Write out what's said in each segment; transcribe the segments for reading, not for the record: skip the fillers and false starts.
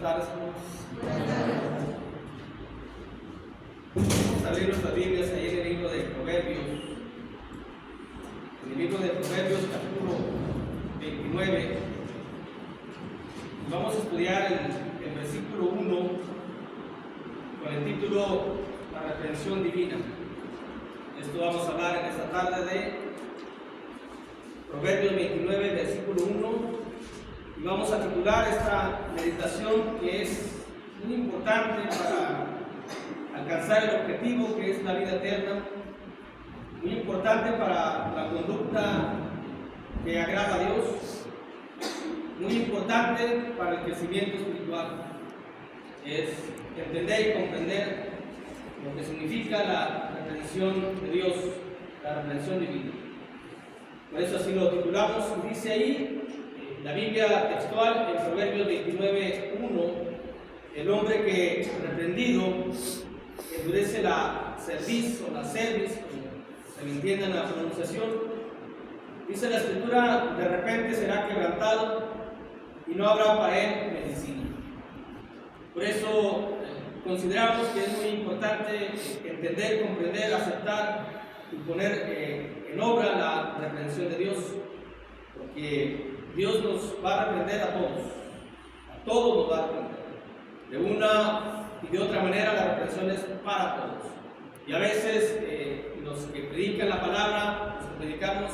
tardes, hermanos. Vamos a abrir nuestras Biblias ahí en el libro de Proverbios. En el libro de Proverbios, capítulo 29. Vamos a estudiar el versículo 1 con el título La reprensión divina. Esto vamos a hablar en esta tarde de Proverbios 29, versículo 1. Y vamos a titular esta meditación, que es muy importante para alcanzar el objetivo, que es la vida eterna, muy importante para la conducta que agrada a Dios, muy importante para el crecimiento espiritual. Es entender y comprender lo que significa la reprensión de Dios, la reprensión divina. Por eso así lo titulamos. Dice ahí la Biblia textual en Proverbios 29:1: el hombre que reprendido endurece la cerviz o la cerviz, como se me entiende en la pronunciación. Dice la Escritura: de repente será quebrantado y no habrá para él medicina. Por eso consideramos que es muy importante entender, comprender, aceptar y poner en obra la reprensión de Dios, porque Dios nos va a reprender a todos nos va a reprender. De una y de otra manera la reprensión es para todos. Y a veces los que predican la palabra, los que predicamos,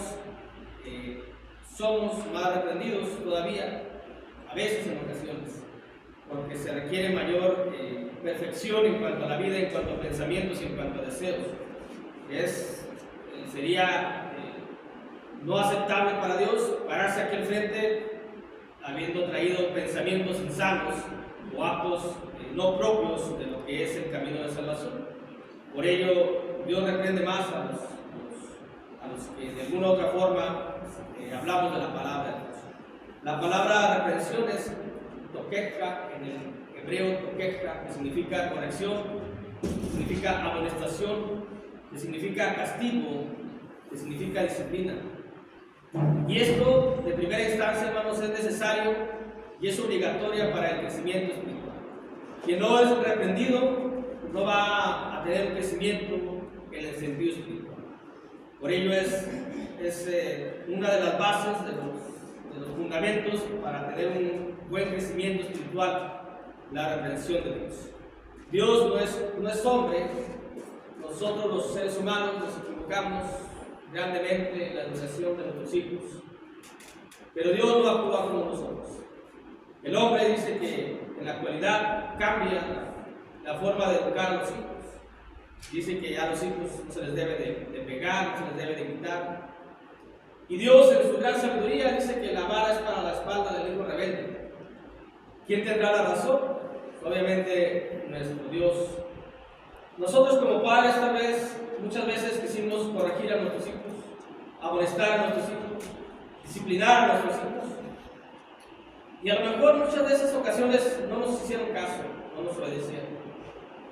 somos más reprendidos todavía, a veces en ocasiones, porque se requiere mayor perfección en cuanto a la vida, en cuanto a pensamientos y en cuanto a deseos. Sería no aceptable para Dios pararse aquí al frente habiendo traído pensamientos insanos o actos no propios de lo que es el camino de salvación. Por ello, Dios reprende más a los que de alguna u otra forma hablamos de la palabra de Dios. La palabra reprensión es toqueja, en el hebreo toqueja, que significa corrección, que significa amonestación, que significa castigo, que significa disciplina. Y esto, de primera instancia, hermanos, es necesario y es obligatoria para el crecimiento espiritual. Quien no es reprendido no va a tener un crecimiento en el sentido espiritual. Por ello es una de las bases, de los fundamentos para tener un buen crecimiento espiritual, la reprensión de Dios. Dios no es hombre. Nosotros los seres humanos nos equivocamos grandemente en la educación de nuestros hijos, pero Dios no actúa como nosotros. El hombre dice que en la actualidad cambia la forma de educar a los hijos. Dice que a los hijos no se les debe de pegar, no se les debe de quitar. Y Dios, en su gran sabiduría, dice que la vara es para la espalda del hijo rebelde. ¿Quién tendrá la razón? Obviamente nuestro Dios. Nosotros como padres tal vez muchas veces quisimos corregir a nuestros hijos, amonestar a nuestros hijos, disciplinar a nuestros hijos, y a lo mejor muchas de esas ocasiones no nos hicieron caso, no nos obedecieron,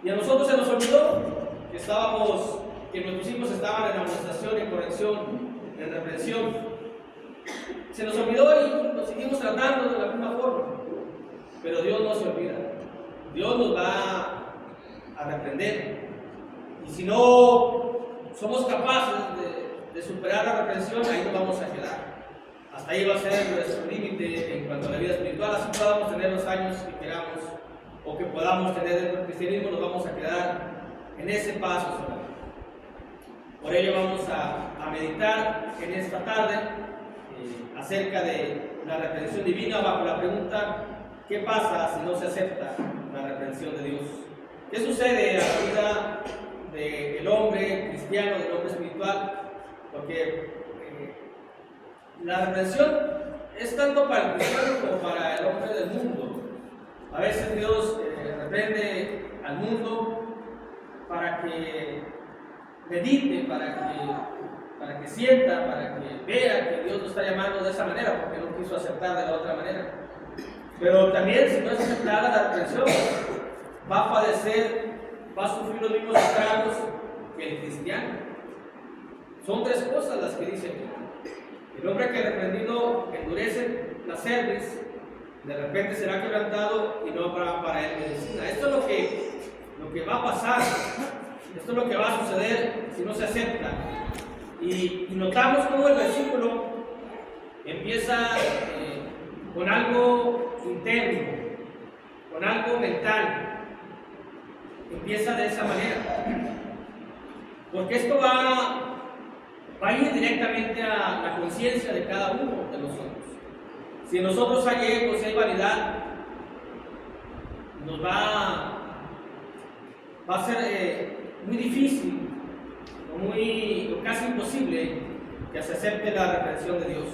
y a nosotros se nos olvidó que nuestros hijos estaban en amonestación, en corrección, en reprensión. Se nos olvidó y nos seguimos tratando de la misma forma, pero Dios no se olvida. Dios nos va a reprender, y si no somos capaces de superar la reprensión, ahí nos vamos a quedar. Hasta ahí va a ser nuestro límite en cuanto a la vida espiritual. Así podamos tener los años que queramos o que podamos tener dentro del cristianismo, nos vamos a quedar en ese paso solamente. Por ello vamos a meditar en esta tarde acerca de la reprensión divina, bajo la pregunta: ¿qué pasa si no se acepta la reprensión de Dios? ¿Qué sucede a la vida del hombre cristiano, del hombre espiritual? Porque la reprensión es tanto para el cristiano como para el hombre del mundo. A veces Dios reprende al mundo para que medite, para que sienta, para que vea que Dios lo está llamando de esa manera, porque no quiso aceptar de la otra manera. Pero también, si no es aceptada la reprensión, va a padecer, va a sufrir los mismos estragos que el cristiano. Son tres cosas las que dice aquí. El hombre que reprendido endurece la cerviz, De repente será quebrantado y no habrá para él medicina. Esto es lo que va a pasar. Esto es lo que va a suceder si no se acepta. Y notamos cómo el versículo empieza con algo interno, con algo mental. Empieza de esa manera. Porque esto va a ir directamente a la conciencia de cada uno de nosotros. Si en nosotros hay ego, si hay vanidad, nos va a ser muy difícil o casi imposible que se acepte la reprensión de Dios,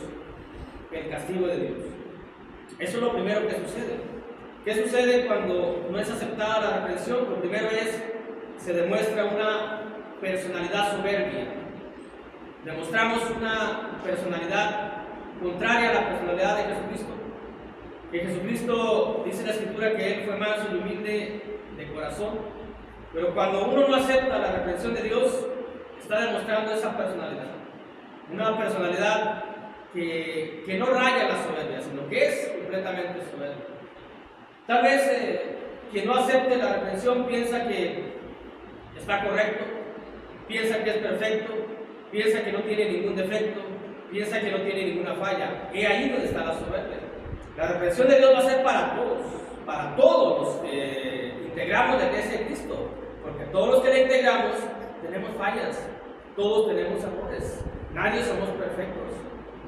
el castigo de Dios. Eso es lo primero que sucede. ¿Qué sucede cuando no es aceptada la reprensión? Lo primero se demuestra una personalidad soberbia. Demostramos una personalidad contraria a la personalidad de Jesucristo. Que Jesucristo, dice la Escritura, que Él fue manso y humilde de corazón. Pero cuando uno no acepta la reprensión de Dios, está demostrando esa personalidad. Una personalidad que no raya la soberbia, sino que es completamente soberbia. Tal vez quien no acepte la reprensión piensa que está correcto, piensa que es perfecto, piensa que no tiene ningún defecto, piensa que no tiene ninguna falla. Y ahí donde está la soberbia. La reprensión de Dios va a ser para todos los que integramos la iglesia de Cristo, porque todos los que la integramos tenemos fallas, todos tenemos errores, nadie somos perfectos.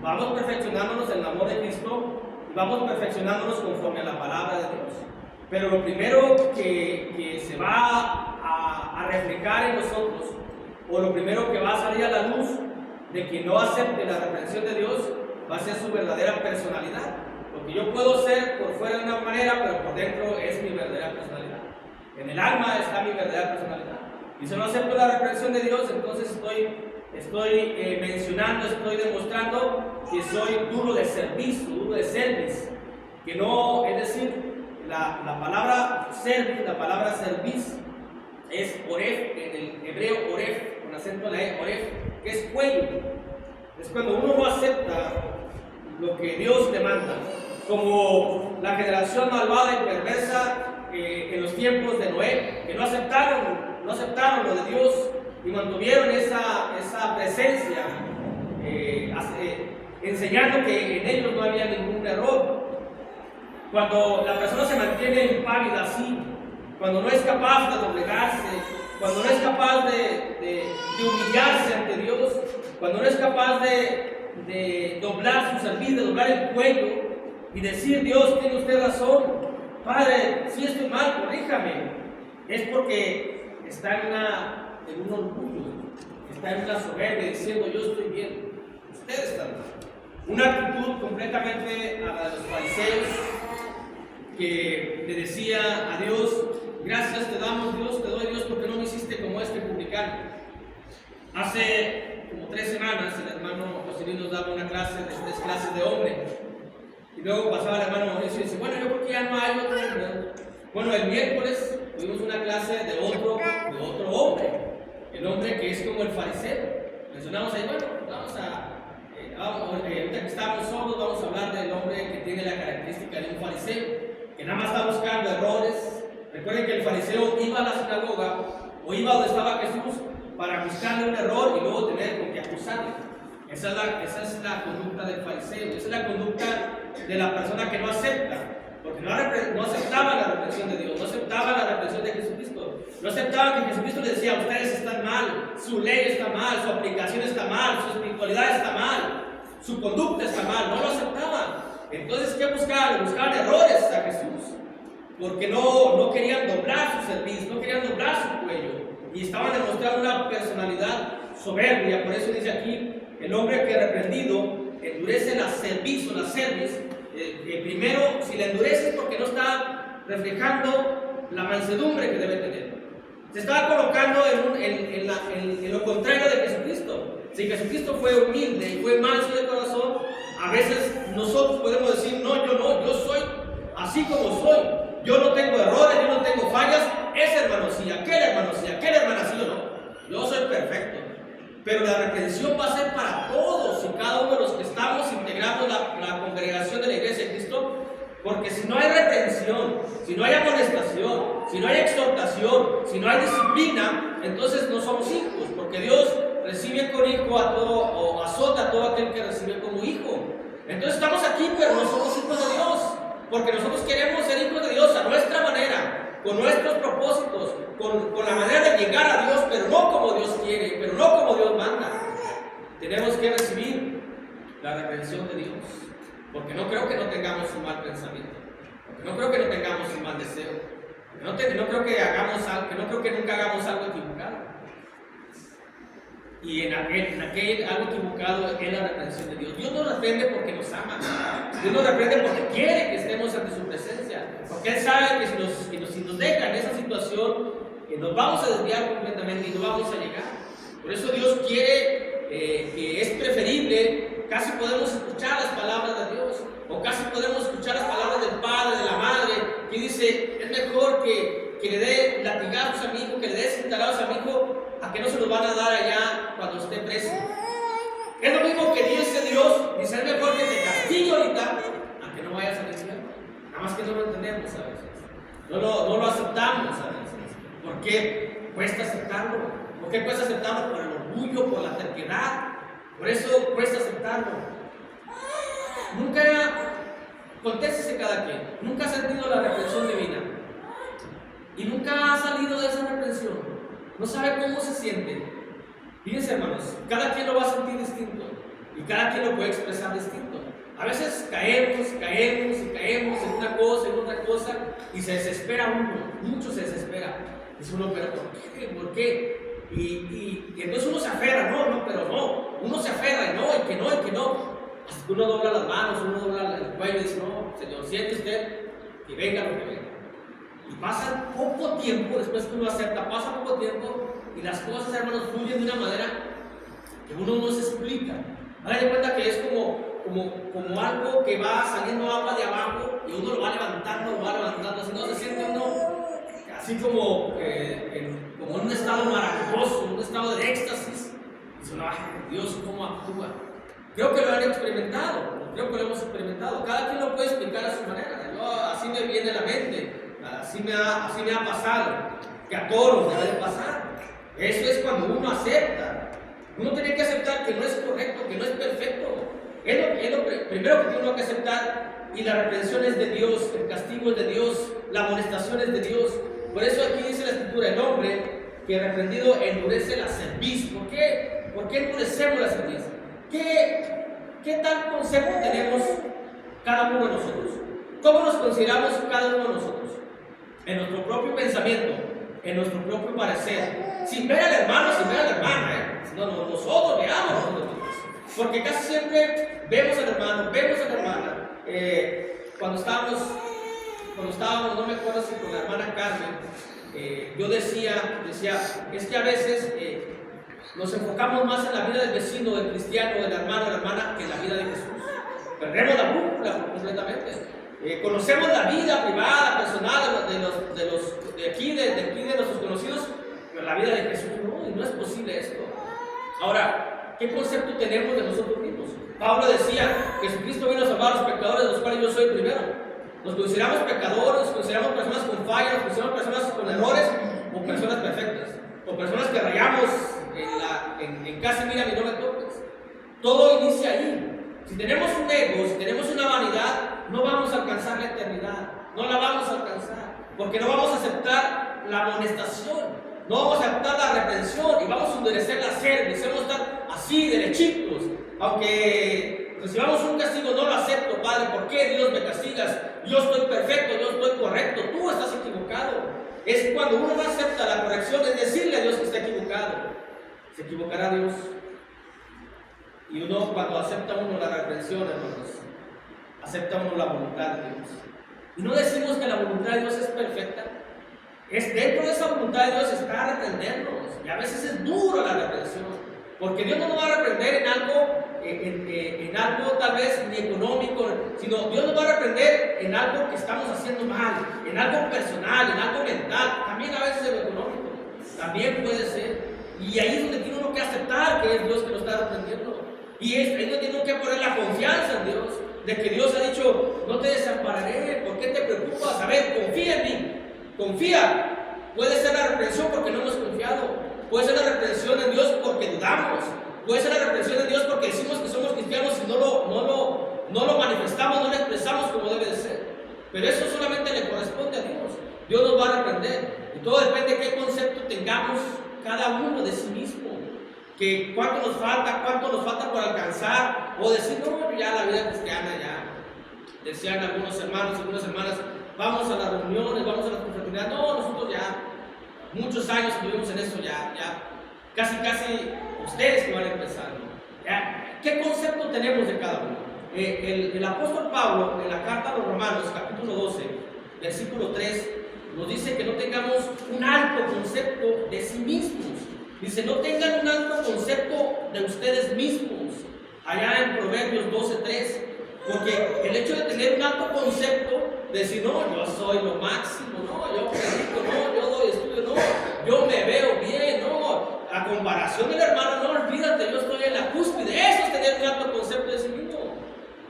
Vamos perfeccionándonos en el amor de Cristo y vamos perfeccionándonos conforme a la palabra de Dios. Pero lo primero que se va a reflejar en nosotros, o lo primero que va a salir a la luz de quien no acepte la reprensión de Dios, va a ser su verdadera personalidad. Porque yo puedo ser por fuera de una manera, pero por dentro es mi verdadera personalidad. En el alma está mi verdadera personalidad. Y si no acepto la reprensión de Dios, entonces estoy mencionando, estoy demostrando que soy duro de servicio, duro de service. Que no, es decir, la palabra service, la palabra service es oref, en el hebreo oref, con acento en la E, oref, que es cuello. Es cuando uno no acepta lo que Dios demanda, como la generación malvada y perversa en los tiempos de Noé, que no aceptaron lo de Dios y mantuvieron esa presencia, enseñando que en ellos no había ningún error. Cuando la persona se mantiene impávida así, cuando no es capaz de doblegarse, cuando no es capaz de humillarse ante Dios, cuando no es capaz de doblar su servicio, de doblar el cuello y decir: Dios, tiene usted razón, Padre, si estoy mal, corríjame, es porque está en un orgullo, está en una soberbia, diciendo: yo estoy bien, usted está mal. Una actitud completamente a la de los fariseos, que le decía a Dios: gracias te damos, Dios, te doy, Dios, porque no me hiciste como este publicano. Hace como 3 semanas el hermano José Luis nos daba una clase de 3 clases de hombre, y luego pasaba el hermano Mauricio y dice: bueno, yo creo que ya no hay otro hombre. Bueno, el miércoles tuvimos una clase de otro hombre, el hombre que es como el fariseo. Mencionamos ahí: bueno, ahorita que estamos solos, vamos a hablar del hombre que tiene la característica de un fariseo, que nada más está buscando errores. Recuerden que el fariseo iba a la sinagoga o iba donde estaba Jesús para buscarle un error y luego tener con qué acusarle. Esa es la conducta del fariseo, esa es la conducta de la persona que no acepta, porque no aceptaba la reprensión de Dios, no aceptaba la reprensión de Jesucristo, no aceptaba que Jesucristo les decía: ustedes están mal, su ley está mal, su aplicación está mal, su espiritualidad está mal, su conducta está mal. No lo aceptaban. Entonces, ¿qué buscaban? Buscaban errores a Jesús, porque no querían doblar su servicio, no querían doblar su cuello, y estaban demostrando una personalidad soberbia. Por eso dice aquí: el hombre que reprendido endurece la cerviz. Primero, si la endurece es porque no está reflejando la mansedumbre que debe tener. Se estaba colocando en lo contrario de Jesucristo. Si Jesucristo fue humilde y fue manso de corazón, a veces nosotros podemos decir: no, yo soy así como soy. Yo no tengo errores, yo no tengo fallas. Ese hermano sí, aquel hermano sí, aquella hermana sí, o no. Yo soy perfecto. Pero la reprensión va a ser para todos y cada uno de los que estamos integrando la congregación de la iglesia de Cristo, porque si no hay amonestación, si no hay exhortación, si no hay disciplina, entonces no somos hijos, porque Dios recibe con hijo a todo, o azota a todo aquel que recibe como hijo. Entonces estamos aquí, pero no somos hijos de Dios, porque nosotros queremos ser hijos de Dios a nuestra manera, con nuestros propósitos, con la manera de llegar a Dios, pero no como Dios quiere, pero no como Dios manda. Tenemos que recibir la reprensión de Dios, porque no creo que no tengamos un mal pensamiento, porque no creo que no tengamos un mal deseo, no creo que hagamos algo, que no creo que nunca hagamos algo equivocado. Y en aquel algo equivocado es la reprensión de Dios. Dios nos reprende porque nos ama. Dios nos reprende porque quiere que estemos ante su presencia. Porque Él sabe que si nos deja en esa situación, nos vamos a desviar completamente y no vamos a llegar. Por eso Dios quiere que es preferible, casi podemos escuchar las palabras de Dios, o casi podemos escuchar las palabras del padre, de la madre, que dice, es mejor que le dé latigazos a mi hijo, que le dé cintarazos a mi hijo, a que no se los van a dar allá cuando esté preso. Es lo mismo que dice Dios, dice, es mejor que te castigue ahorita, a que no vayas al infierno. Nada más que no lo entendemos a veces, no lo aceptamos a veces. ¿Por qué cuesta aceptarlo? ¿Por qué cuesta aceptarlo? Por el orgullo, por la terquedad. Por eso cuesta aceptarlo. Nunca, contéstese cada quien, nunca ha sentido la reprensión divina y nunca ha salido de esa reprensión. No sabe cómo se siente. Fíjense, hermanos, cada quien lo va a sentir distinto y cada quien lo puede expresar distinto. A veces caemos en una cosa, en otra cosa, y se desespera uno, mucho se desespera. Dice uno, pero ¿por qué? Y entonces uno se aferra, pero no, uno se aferra y que no. Hasta que uno dobla las manos, uno dobla el cuello y dice, no, Señor, siente usted, que venga lo que venga. Y pasa poco tiempo, después que uno acepta, pasa poco tiempo, y las cosas, hermanos, fluyen de una manera que uno no se explica. Hagan de cuenta que es como algo que va saliendo agua de abajo, y uno lo va levantando, así no se siente uno así como en un estado maravilloso, un estado de éxtasis. Y dice, ay, Dios, ¿cómo actúa? Creo que lo han experimentado, creo que lo hemos experimentado. Cada quien lo puede explicar a su manera. Así me viene a la mente, así me ha pasado, que a todos debe de pasar. Eso es cuando uno acepta. Uno tiene que aceptar que no es correcto, que no es perfecto. Es lo primero que tiene que aceptar. Y la reprensión es de Dios, el castigo es de Dios, la amonestación es de Dios. Por eso aquí dice la Escritura, el hombre que reprendido endurece la cerviz. ¿Por qué? ¿Por qué endurecemos la cerviz? ¿Qué tal concepto tenemos cada uno de nosotros? ¿Cómo nos consideramos cada uno de nosotros? En nuestro propio pensamiento, en nuestro propio parecer, sin ver al hermano, sin ver a la hermana, nosotros veamos a nosotros. Porque casi siempre vemos al hermano, vemos a la hermana. Cuando estábamos, no me acuerdo si con la hermana Carmen, yo decía, es que a veces nos enfocamos más en la vida del vecino, del cristiano, del hermano, de la hermana, que en la vida de Jesús. Perdemos la brújula completamente. Conocemos la vida privada, personal de aquí de nuestros conocidos, pero la vida de Jesús no, y no es posible esto. Ahora, ¿qué concepto tenemos de nosotros mismos? Pablo decía, Jesucristo vino a salvar a los pecadores, de los cuales yo soy el primero. Nos consideramos pecadores, nos consideramos personas con fallas, nos consideramos personas con errores, o personas perfectas, o personas que rayamos en casi mira y no me toques. Todo inicia ahí. Si tenemos un ego, si tenemos una vanidad, no vamos a alcanzar la eternidad, no la vamos a alcanzar, porque no vamos a aceptar la amonestación, no vamos a aceptar la reprensión y vamos a endurecer la cerviz, vamos a estar así, derechitos. Aunque recibamos un castigo, no lo acepto, Padre. ¿Por qué Dios me castigas? Yo estoy perfecto, yo estoy correcto, tú estás equivocado. Es cuando uno no acepta la corrección, es decirle a Dios que está equivocado. Se equivocará Dios. Y uno, cuando acepta uno la reprensión, hermanos, acepta uno la voluntad de Dios. Y no decimos que la voluntad de Dios es perfecta. Es dentro de esa voluntad de Dios está reprendernos. Y a veces es duro la reprensión. Porque Dios no nos va a reprender en algo tal vez ni económico, sino Dios nos va a reprender en algo que estamos haciendo mal, en algo personal, en algo mental, también a veces en lo económico, también puede ser. Y ahí es donde tiene uno que aceptar que es Dios que lo está reprendiendo. Y es ahí donde tiene uno que poner la confianza en Dios. de que Dios ha dicho, no te desampararé, ¿por qué te preocupas? A ver, confía en mí, confía. Puede ser la reprensión porque no hemos confiado, puede ser la reprensión en Dios porque dudamos, puede ser la reprensión en Dios porque decimos que somos cristianos y no lo manifestamos, no lo expresamos como debe de ser. Pero eso solamente le corresponde a Dios. Dios nos va a reprender. Y todo depende de qué concepto tengamos cada uno de sí mismo. Que cuánto nos falta por alcanzar. O decir, no, ya la vida cristiana ya. Decían algunos hermanos y algunas hermanas, vamos a las reuniones, vamos a las confraternidades. No, nosotros ya, muchos años estuvimos en eso, ya, casi ustedes que van a empezar, ¿no? Ya, ¿qué concepto tenemos de cada uno? El apóstol Pablo, en la carta a los Romanos, capítulo 12, versículo 3, nos dice que no tengamos un alto concepto de sí mismos. Dice, no tengan un alto concepto de ustedes mismos. Allá en Proverbios 12:3. Porque el hecho de tener un alto concepto, de decir, no, yo soy lo máximo, no, yo predico, no, yo doy estudio, no, yo me veo bien, no, a comparación del hermano, no olvídate, yo estoy en la cúspide. Eso es tener un alto concepto de sí mismo.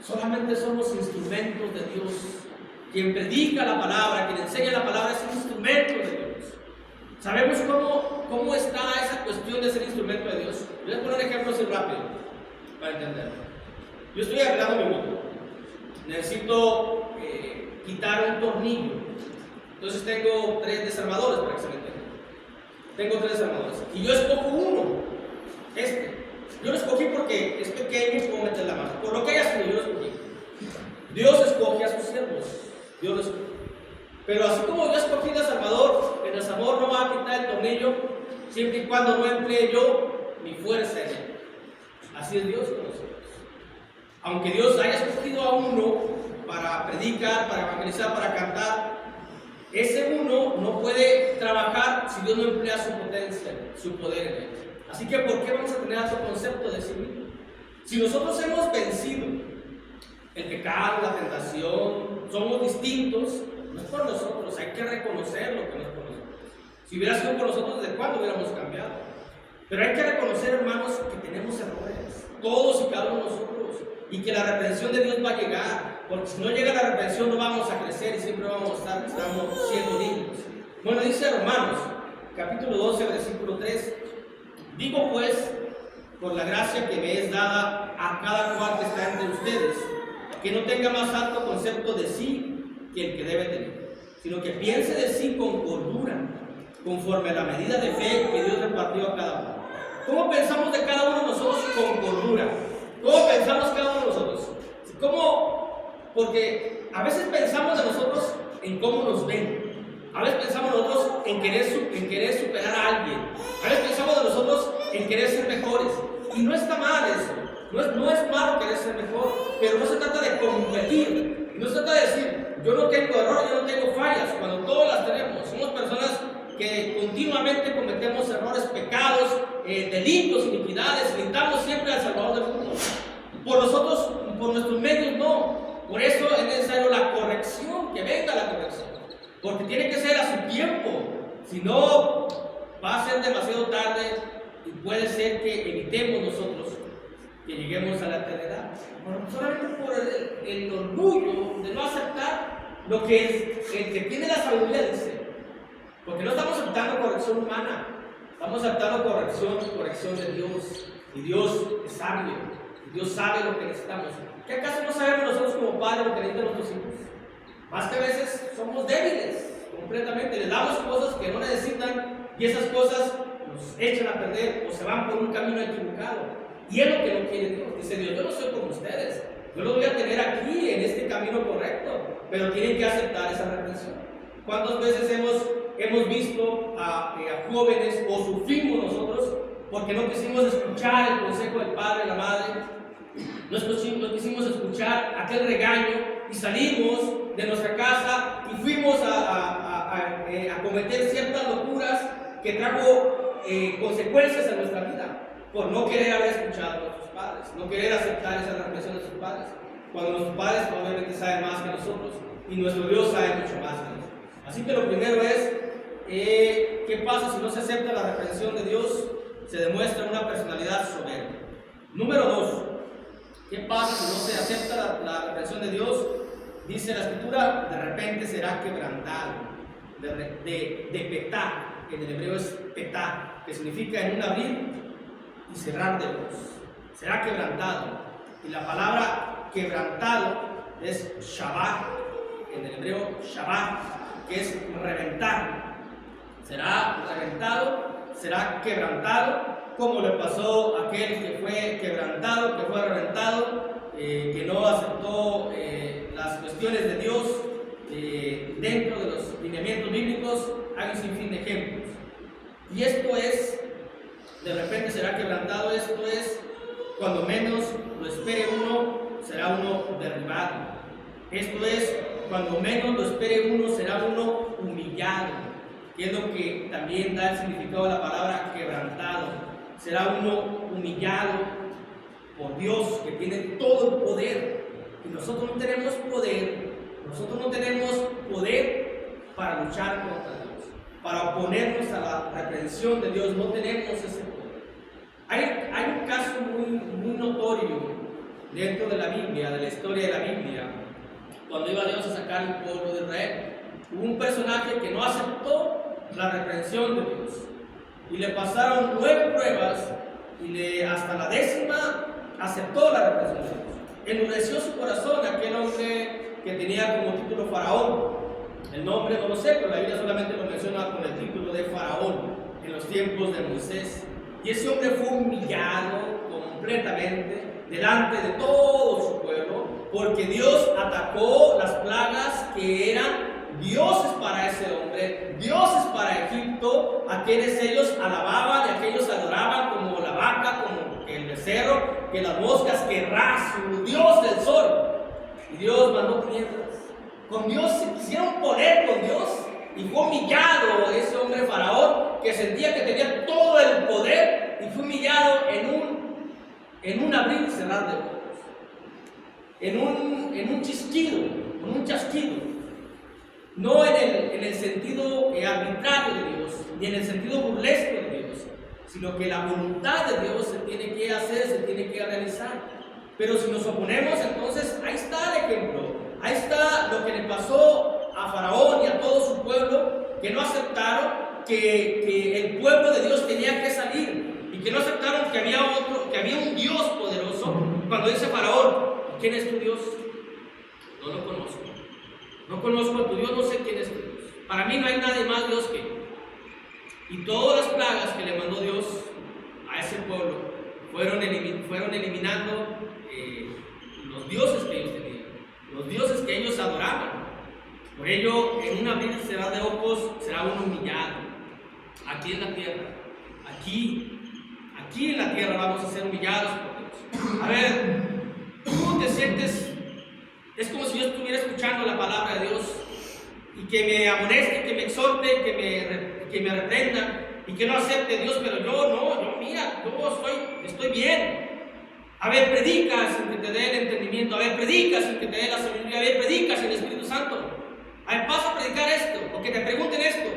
Solamente somos instrumentos de Dios. Quien predica la palabra, quien enseña la palabra es un instrumento de Dios. ¿Sabemos cómo está esa cuestión de ser instrumento de Dios? Voy a poner un ejemplo así rápido para entenderlo. Yo estoy arreglando mi moto. Necesito quitar un tornillo. Entonces tengo 3 desarmadores para que se me entienda. Tengo 3 desarmadores. Y yo escojo uno. Yo lo escogí porque es pequeño y puedo meter la mano. Por lo que haya sido, yo lo escogí. Dios escoge a sus siervos. Dios lo escoge. Pero así como yo escogí desarmador, el desarmador no va a quitar el tornillo siempre y cuando no emplee yo mi fuerza en él. Así es Dios con nosotros. Aunque Dios haya escogido a uno para predicar, para evangelizar, para cantar, ese uno no puede trabajar si Dios no emplea su potencia, su poder en él. Así que, ¿por qué vamos a tener otro concepto de sí mismo? Si nosotros hemos vencido el pecado, la tentación, somos distintos, no es por nosotros, hay que reconocer lo que no es por nosotros. Si hubiera sido por nosotros, ¿desde cuándo hubiéramos cambiado? Pero hay que reconocer, hermanos, que tenemos errores, todos y cada uno de nosotros, y que la reprensión de Dios va a llegar, porque si no llega la reprensión no vamos a crecer y siempre vamos a estar siendo niños. Bueno, dice Romanos, capítulo 12, versículo 3, digo pues, por la gracia que me es dada a cada cual que está entre ustedes, que no tenga más alto concepto de sí que el que debe tener, sino que piense de sí con cordura, conforme a la medida de fe que Dios repartió a cada uno. ¿Cómo pensamos de cada uno de nosotros con cordura? ¿Cómo pensamos cada uno de nosotros? ¿Cómo? Porque a veces pensamos de nosotros en cómo nos ven. A veces pensamos nosotros en querer superar a alguien. A veces pensamos de nosotros en querer ser mejores. Y no está mal eso. No es malo querer ser mejor. Pero no se trata de competir. No se trata de decir, yo no tengo error, yo no tengo fallas. Cuando todos las tenemos. Somos personas que continuamente cometemos errores, pecados, delitos, iniquidades. Necesitamos siempre al Salvador del mundo. Por nosotros, por nuestros medios, no. Por eso es necesario la corrección, que venga la corrección. Porque tiene que ser a su tiempo. Si no, va a ser demasiado tarde y puede ser que evitemos nosotros que lleguemos a la eternidad. Bueno, solamente por el orgullo de no aceptar lo que el que tiene la sabiduría dice. Porque no estamos aceptando corrección humana, estamos aceptando corrección de Dios. Y Dios es sabio, y Dios sabe lo que necesitamos. ¿Qué acaso no sabemos nosotros como padres lo que necesitan nuestros hijos? Más que a veces somos débiles completamente, les damos cosas que no necesitan y esas cosas nos echan a perder o se van por un camino equivocado. Y es lo que no quiere Dios. Dice Dios, yo no soy como ustedes, yo los voy a tener aquí en este camino correcto, pero tienen que aceptar esa reprensión. ¿Cuántas veces hemos visto a jóvenes o sufrimos nosotros porque no quisimos escuchar el consejo del padre, de la madre? No quisimos escuchar aquel regaño y salimos de nuestra casa y fuimos a cometer ciertas locuras que trajo consecuencias en nuestra vida por no querer haber escuchado a nuestros padres, no querer aceptar esa reprensión de sus padres, cuando nuestros padres obviamente saben más que nosotros y nuestro Dios sabe mucho más que nosotros. Así que lo primero es, ¿qué pasa si no se acepta la reprensión de Dios? Se demuestra una personalidad soberbia. Número 2, ¿Qué pasa si no se acepta la reprensión de Dios? Dice la Escritura, de repente será quebrantado. De petá, en el hebreo es petá, que significa en un abrir y cerrar de ojos. Será quebrantado. Y la palabra quebrantado es shabbat, en el hebreo shabbat, que es reventar. Será reventado, será quebrantado, como le pasó a aquel que fue quebrantado, que fue reventado, que no aceptó las cuestiones de Dios dentro de los lineamientos bíblicos. Hay un sinfín de ejemplos. Y esto es, de repente será quebrantado, esto es, cuando menos lo espere uno, será uno derribado. Esto es, cuando menos lo espere uno, será uno humillado, que es lo que también da el significado de la palabra quebrantado. Será uno humillado por Dios, que tiene todo el poder. Y nosotros no tenemos poder, para luchar contra Dios, para oponernos a la reprensión de Dios. No tenemos ese poder. Hay un caso muy notorio dentro de la Biblia, de la historia de la Biblia, cuando iba Dios a sacar el pueblo de Israel. Hubo un personaje que no aceptó la reprensión de Dios. Y le pasaron 9 pruebas y hasta la 10ª aceptó la reprensión de Dios. Endureció su corazón aquel hombre que tenía como título Faraón. El nombre no lo sé, pero la Biblia solamente lo menciona con el título de Faraón en los tiempos de Moisés. Y ese hombre fue humillado completamente delante de todo su pueblo, porque Dios atacó las plagas que eran dioses para ese hombre, dioses para Egipto, a quienes ellos alababan y a quienes ellos adoraban, como la vaca, como el becerro, que las moscas, que Ra, su dios del sol. Y Dios mandó tinieblas. Con Dios se quisieron poner con Dios, y fue humillado ese hombre Faraón, que sentía que tenía todo el poder, y fue humillado en un abrir y cerrar de ojos, en un chisquido, en un chasquido. No en el sentido arbitrario de Dios, ni en el sentido burlesco de Dios, sino que la voluntad de Dios se tiene que hacer, se tiene que realizar. Pero si nos oponemos, entonces ahí está el ejemplo, ahí está lo que le pasó a Faraón y a todo su pueblo, que no aceptaron que el pueblo de Dios tenía que salir, y que no aceptaron que había un Dios poderoso. Cuando dice Faraón, ¿quién es tu Dios? No lo conozco. No conozco a tu Dios, no sé quién es tu Dios. Para mí no hay nadie más Dios que Él. Y todas las plagas que le mandó Dios a ese pueblo fueron eliminando los dioses que ellos tenían, los dioses que ellos adoraban. Por ello, en un abrir y cerrar de ojos será uno humillado. Aquí en la tierra, aquí en la tierra vamos a ser humillados por Dios. A ver, ¿cómo te sientes? Es como si yo estuviera escuchando la palabra de Dios y que me amoneste, que me exhorte, que me reprenda y que no acepte Dios, pero mira, yo estoy bien. A ver, predica sin que te dé el entendimiento, a ver, predica sin que te dé la sabiduría, a ver, predica sin el Espíritu Santo. A ver, pasa a predicar esto, o que te pregunten esto.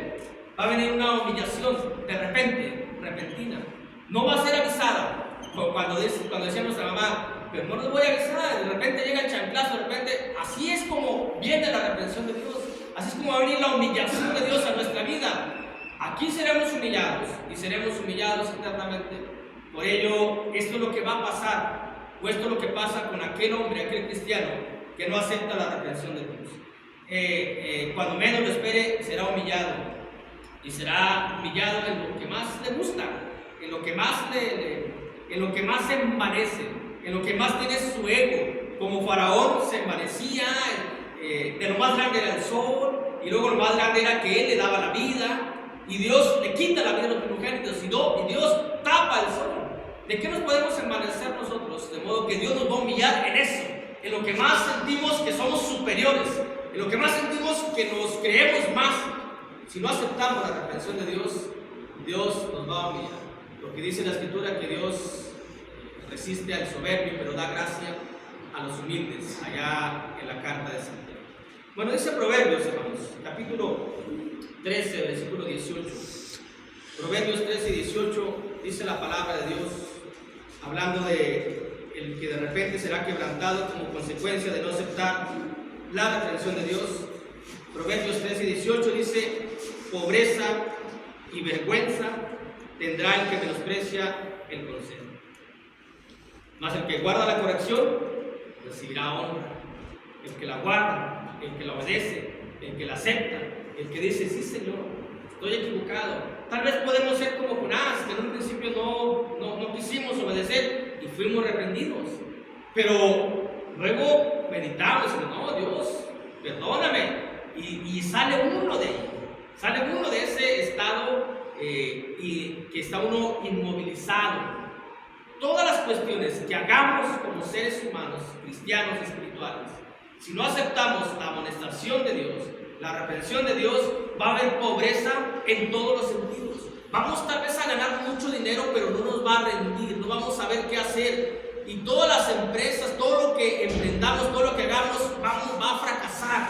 Va a venir una humillación de repente, repentina. No va a ser avisada, como cuando decía nuestra mamá, pero no les voy a avisar, de repente llega el chanclazo, de repente, así es como viene la reprensión de Dios, así es como va a venir la humillación de Dios a nuestra vida. Aquí seremos humillados y seremos humillados eternamente. Por ello, esto es lo que va a pasar, o esto es lo que pasa con aquel hombre, aquel cristiano que no acepta la reprensión de Dios. Cuando menos lo espere, será humillado, y será humillado en lo que más le gusta, en lo que más se envanece, en lo que más tiene su ego. Como Faraón se envanecía, de lo más grande era el sol, y luego lo más grande era que él le daba la vida, y Dios le quita la vida a los primogénitos, y Dios tapa el sol. ¿De qué nos podemos envanecer nosotros? De modo que Dios nos va a humillar en eso, en lo que más sentimos que somos superiores, en lo que más sentimos que nos creemos más. Si no aceptamos la reprensión de Dios, Dios nos va a humillar. Porque dice la Escritura que Dios resiste al soberbio, pero da gracia a los humildes, allá en la carta de Santiago. Bueno, dice Proverbios, hermanos, capítulo 13, versículo 18. Proverbios 13 y 18 dice la palabra de Dios, hablando del el que de repente será quebrantado como consecuencia de no aceptar la reprensión de Dios. Proverbios 13:18 dice: pobreza y vergüenza tendrá el que menosprecia el consejo. Mas el que guarda la corrección recibirá honra. El que la guarda, el que la obedece, el que la acepta, el que dice: sí, Señor, estoy equivocado. Tal vez podemos ser como Jonás, que en un principio no quisimos obedecer y fuimos reprendidos. Pero luego meditamos y no, Dios, perdóname. Y sale uno de ahí. Sale uno de ese estado y que está uno inmovilizado. Todas las cuestiones que hagamos como seres humanos, cristianos, espirituales, si no aceptamos la amonestación de Dios, la reprensión de Dios, va a haber pobreza en todos los sentidos. Vamos tal vez a ganar mucho dinero, pero no nos va a rendir, no vamos a saber qué hacer. Y todas las empresas, todo lo que emprendamos, todo lo que hagamos, va a fracasar.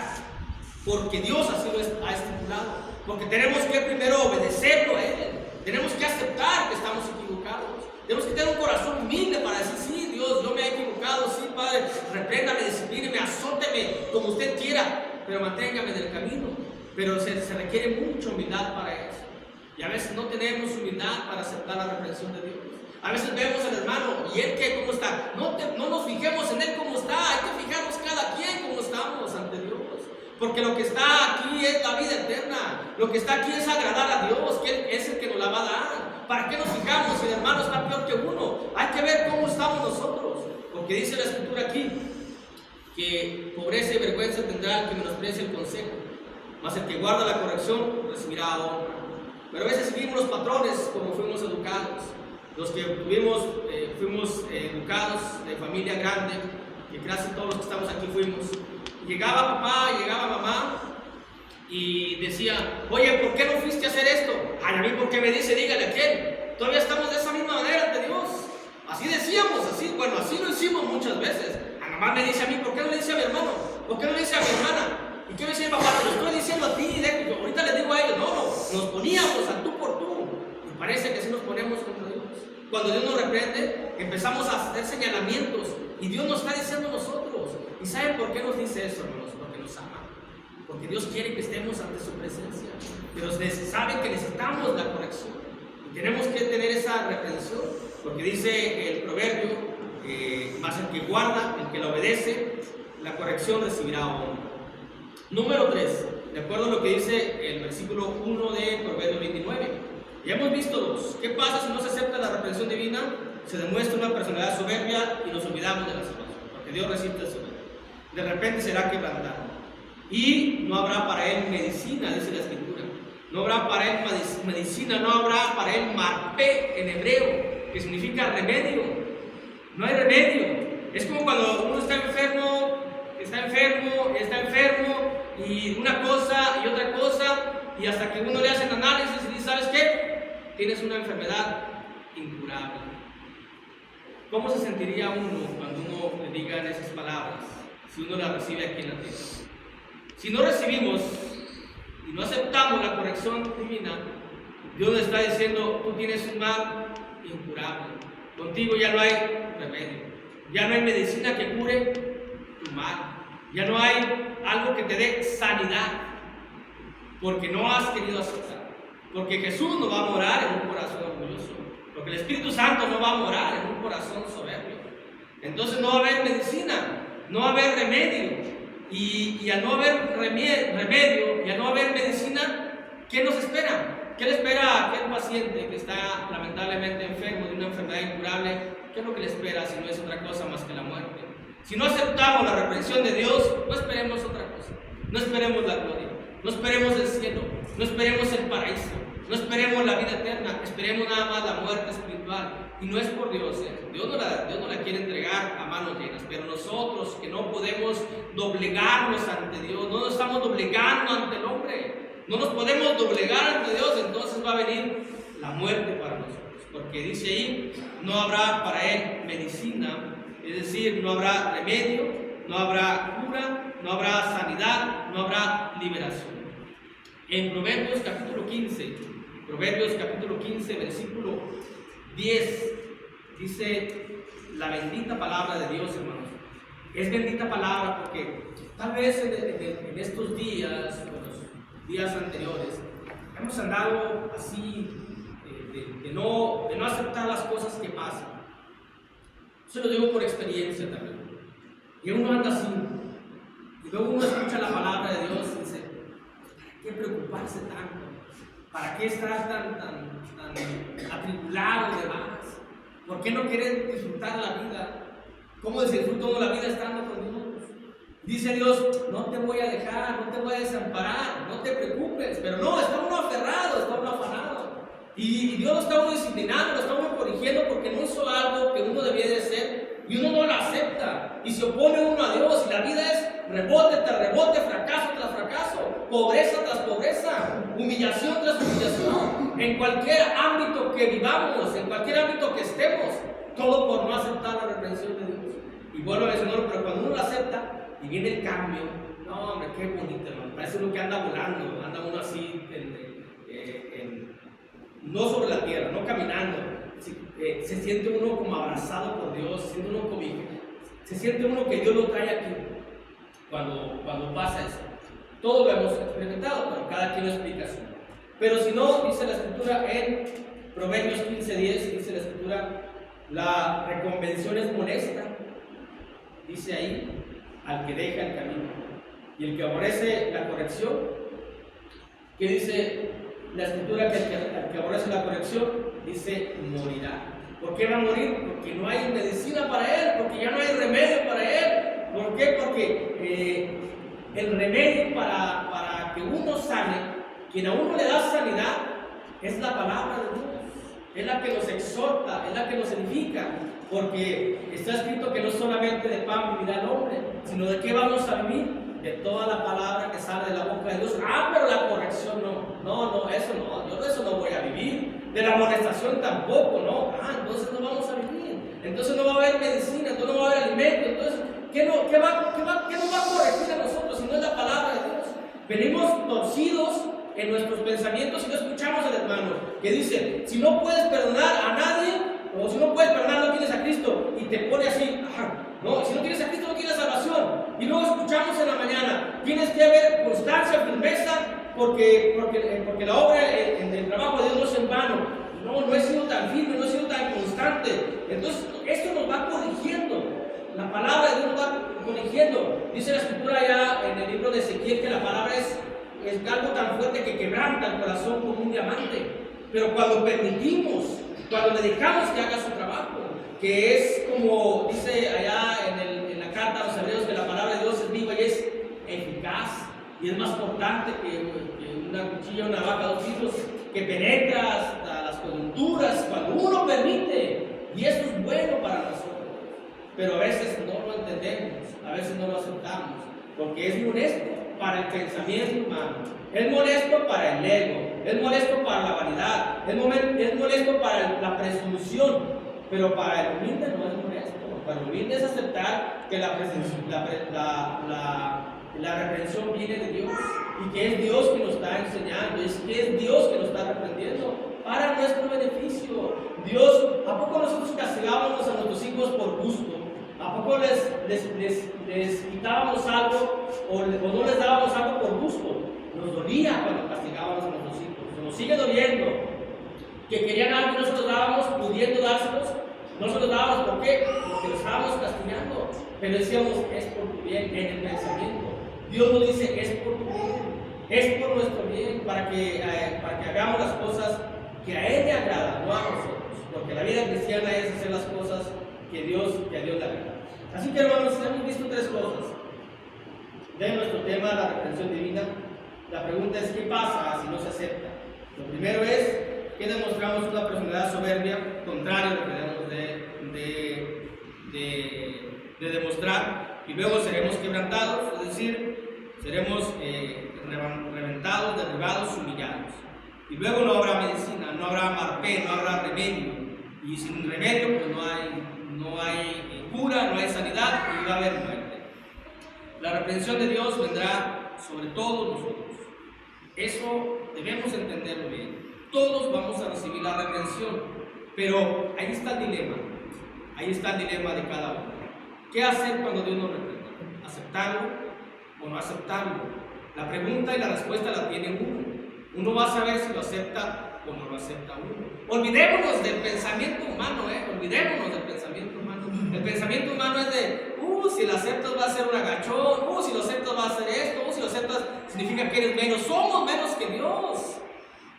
Porque Dios así lo ha estipulado. Porque tenemos que primero obedecerlo a Él. Tenemos que aceptar que estamos equivocados. Tenemos que tener un corazón humilde para decir: sí, Dios, yo me he equivocado, sí, Padre, repréndame, disciplíneme, azóteme, como usted quiera, pero manténgame en el camino. Pero se requiere mucha humildad para eso. Y a veces no tenemos humildad para aceptar la reprensión de Dios. A veces vemos al hermano, ¿y él qué? ¿Cómo está? No nos fijemos en él cómo está, hay que fijarnos cada quien cómo estamos ante Dios. Porque lo que está aquí es la vida eterna. Lo que está aquí es agradar a Dios, que Él es el que nos la va a dar. ¿Para qué nos fijamos si el hermano está peor que uno? Hay que ver cómo estamos nosotros. Porque dice la Escritura aquí que pobreza y vergüenza tendrá el que menosprecia el consejo, mas el que guarda la corrección recibirá honra. Pero a veces seguimos los patrones como fuimos educados. Los que fuimos educados de familia grande, que casi todos los que estamos aquí fuimos. Llegaba papá, llegaba mamá y decía: oye, ¿por qué no fuiste a hacer esto? Ay, a mí, ¿por qué me dice? Dígale a quién. Todavía estamos de esa misma manera ante Dios. Así decíamos, así lo hicimos muchas veces. A mamá me dice a mí: ¿por qué no le dice a mi hermano? ¿Por qué no le dice a mi hermana? ¿Y qué me dice mi papá? Te lo estoy diciendo a ti, ahorita les digo a ellos. No, nos poníamos a tú por tú. Y parece que así nos ponemos contra Dios. Cuando Dios nos reprende, empezamos a hacer señalamientos y Dios nos está diciendo a nosotros. ¿Y saben por qué nos dice eso, hermanos? Porque nos ama. Porque Dios quiere que estemos ante su presencia. Pero sabe que necesitamos la corrección. Y tenemos que tener esa reprensión. Porque dice el proverbio: más el que guarda, el que la obedece, la corrección recibirá honra. Número 3. De acuerdo a lo que dice el versículo 1 de Proverbio 29. Ya hemos visto 2. ¿Qué pasa si no se acepta la reprensión divina? Se demuestra una personalidad soberbia y nos olvidamos de la salvación. Porque Dios resiste el soberbio. De repente será quebrantado. Y no habrá para él medicina, dice la Escritura. No habrá para él medicina, no habrá para él marpé en hebreo, que significa remedio. No hay remedio. Es como cuando uno está enfermo, y una cosa y otra cosa, y hasta que uno le hace el análisis y dice: ¿sabes qué? Tienes una enfermedad incurable. ¿Cómo se sentiría uno cuando uno le digan esas palabras? Si uno la recibe aquí en la tierra. Si no recibimos y no aceptamos la corrección divina, Dios nos está diciendo: tú tienes un mal incurable. Contigo ya no hay remedio. Ya no hay medicina que cure tu mal. Ya no hay algo que te dé sanidad. Porque no has querido aceptar. Porque Jesús no va a morar en un corazón orgulloso. Porque el Espíritu Santo no va a morar en un corazón soberbio. Entonces no va a haber medicina. No va a haber remedio. Y al no haber remedio y al no haber medicina, ¿qué nos espera? ¿Qué le espera a aquel paciente que está lamentablemente enfermo de una enfermedad incurable? ¿Qué es lo que le espera si no es otra cosa más que la muerte? Si no aceptamos la reprensión de Dios, no esperemos otra cosa. No esperemos la gloria, no esperemos el cielo, no esperemos el paraíso, no esperemos la vida eterna, esperemos nada más la muerte espiritual. Y no es por Dios, Dios no la quiere entregar a manos llenas, pero nosotros que no podemos doblegarnos ante Dios, no nos estamos doblegando ante el hombre, no nos podemos doblegar ante Dios, entonces va a venir la muerte para nosotros, porque dice ahí: no habrá para él medicina, es decir, no habrá remedio, no habrá cura, no habrá sanidad, no habrá liberación. En Proverbios capítulo 15, versículo 10, dice la bendita palabra de Dios, hermanos. Es bendita palabra porque tal vez en estos días, o los días anteriores, hemos andado así de no aceptar las cosas que pasan. Eso lo digo por experiencia también. Y uno anda así, y luego uno escucha la palabra de Dios y dice, ¿para qué preocuparse tanto? ¿Para qué estar tan atribulado de más? ¿Por qué no querer disfrutar la vida? ¿Cómo se disfruta uno la vida estando con Dios? Dice Dios, no te voy a dejar, no te voy a desamparar, no te preocupes. Pero no, está uno aferrado, está uno afanado. Y Dios lo está uno disciplinando, lo está uno corrigiendo porque no hizo algo que uno debía de hacer y uno no lo acepta. Y se opone uno a Dios y la vida es rebote tras rebote, fracaso tras fracaso, pobreza tras pobreza, humillación tras humillación. En cualquier ámbito que vivamos, en cualquier ámbito que estemos, todo por no aceptar la reprensión de Dios. Y vuelvo a mencionarlo, pero cuando uno lo acepta y viene el cambio, no, hombre, qué bonito, hermano. Parece uno que anda volando, anda uno así, no sobre la tierra, no caminando. Se siente uno como abrazado por Dios, se siente uno que Dios lo trae aquí cuando pasa eso. Todos lo hemos experimentado, pero cada quien lo explica así. Pero si no, dice la Escritura en Proverbios 15:10, dice la Escritura, la reconvención es molesta, dice ahí, al que deja el camino. Y el que aborrece la corrección, ¿qué dice la Escritura? Que el que aborrece la corrección, dice, morirá. ¿Por qué va a morir? Porque no hay medicina para él, porque ya no hay remedio para él. ¿Por qué? Porque el remedio para que uno sane, quien a uno le da sanidad, es la palabra de Dios. Es la que nos exhorta, es la que nos edifica, porque está escrito que no solamente de pan vivirá el hombre, sino de qué vamos a vivir, de toda la palabra que sale de la boca de Dios. Pero la corrección no, eso no, yo de eso no voy a vivir, de la amonestación tampoco, no, entonces no vamos a vivir, entonces no va a haber medicina, entonces no va a haber alimento, entonces, ¿qué nos va a corregir a nosotros si no es la palabra de Dios? Venimos torcidos en nuestros pensamientos y no escuchamos al hermano que dice, si no puedes perdonar a nadie, o si no puedes perdonar, no tienes a Cristo, y te pone así, no, si no tienes a Cristo no tienes salvación. Y luego escuchamos en la mañana, tienes que haber constancia, firmeza, porque la obra en el trabajo de Dios no es en vano. No he sido tan firme, no he sido tan constante. Entonces esto nos va corrigiendo, la palabra de Dios nos va corrigiendo. Dice la Escritura ya en el libro de Ezequiel que la palabra es algo tan fuerte que quebranta el corazón como un diamante. Pero cuando permitimos, cuando le dejamos que haga su trabajo, que es como dice allá en la carta a los hebreos, que la palabra de Dios es viva y es eficaz y es más cortante que una cuchilla o una navaja de 2 filos, que penetra hasta las coyunturas cuando uno permite, y eso es bueno para nosotros. Pero a veces no lo entendemos, a veces no lo aceptamos, porque es molesto para el pensamiento humano, es molesto para el ego, es molesto para la vanidad, es molesto para la presunción, pero para el humilde no es molesto. Para el humilde es aceptar que la reprensión viene de Dios y que es Dios que nos está enseñando, y que es Dios que nos está reprendiendo para nuestro beneficio. Dios, ¿a poco nosotros castigábamos a nuestros hijos por gusto? ¿A poco les quitábamos algo o no les dábamos algo por gusto? Nos dolía cuando castigábamos a nuestros hijos, nos sigue doliendo. Que querían algo y no se los dábamos, pudiendo dárselos, no se los dábamos. ¿Por qué? Porque los estábamos castigando. Pero decíamos, es por tu bien, en el pensamiento. Dios nos dice, es por tu bien, es por nuestro bien, para que hagamos las cosas que a Él le agradan, no a nosotros. Porque la vida cristiana es hacer las cosas que a Dios le agrada. Así que, hermanos, hemos visto 3 cosas de nuestro tema, la reprensión divina. La pregunta es, ¿qué pasa si no se acepta? Lo primero es que demostramos una personalidad soberbia, contrario a lo que debemos de demostrar, y luego seremos quebrantados, es decir, seremos reventados, derribados, humillados. Y luego no habrá medicina, no habrá marpé, no habrá remedio, y sin remedio pues no hay cura, no hay sanidad y va a haber muerte. La reprensión de Dios vendrá sobre todos nosotros. Eso debemos entenderlo bien. Todos vamos a recibir la reprensión, pero ahí está el dilema. Ahí está el dilema de cada uno. ¿Qué hacer cuando Dios nos reprende? ¿Aceptarlo o no aceptarlo? La pregunta y la respuesta la tiene uno. Uno va a saber si lo acepta o no lo acepta uno. Olvidémonos del pensamiento humano, olvidémonos del pensamiento humano. El pensamiento humano es de, si lo aceptas va a ser un agachón, si lo aceptas va a hacer esto, si lo aceptas significa que eres menos. Somos menos que Dios.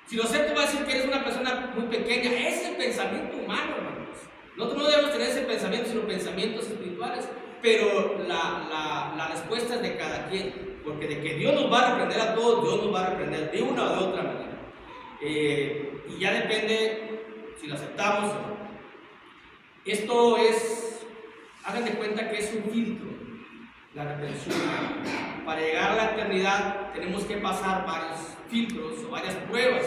Si lo aceptas va a decir que eres una persona muy pequeña. Es el pensamiento humano, hermanos. Nosotros no debemos tener ese pensamiento, sino pensamientos espirituales. Pero la respuesta es de cada quien. Porque de que Dios nos va a reprender a todos, Dios nos va a reprender de una o de otra manera. Y ya depende si lo aceptamos o no. Esto es, hagan de cuenta que es un filtro, la reprensión. Para llegar a la eternidad tenemos que pasar varios filtros o varias pruebas.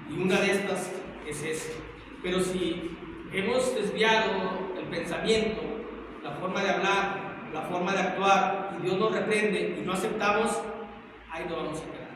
Y una de estas es esta. Pero si hemos desviado el pensamiento, la forma de hablar, la forma de actuar, y Dios nos reprende y no aceptamos, ahí no vamos a quedar.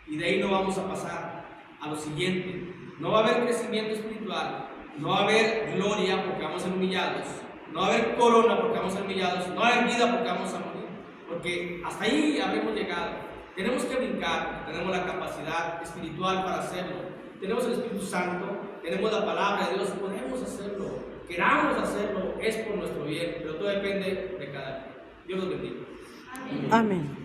Y de ahí no vamos a pasar a lo siguiente. No va a haber crecimiento espiritual, no va a haber gloria porque vamos a ser humillados, no va a haber corona porque vamos a ser humillados, no va a haber vida porque vamos a morir. Porque hasta ahí habremos llegado. Tenemos que brincar, tenemos la capacidad espiritual para hacerlo. Tenemos el Espíritu Santo, tenemos la palabra de Dios, podemos hacerlo. Queramos hacerlo, es por nuestro bien, pero todo depende de cada día. Dios los bendiga. Amén.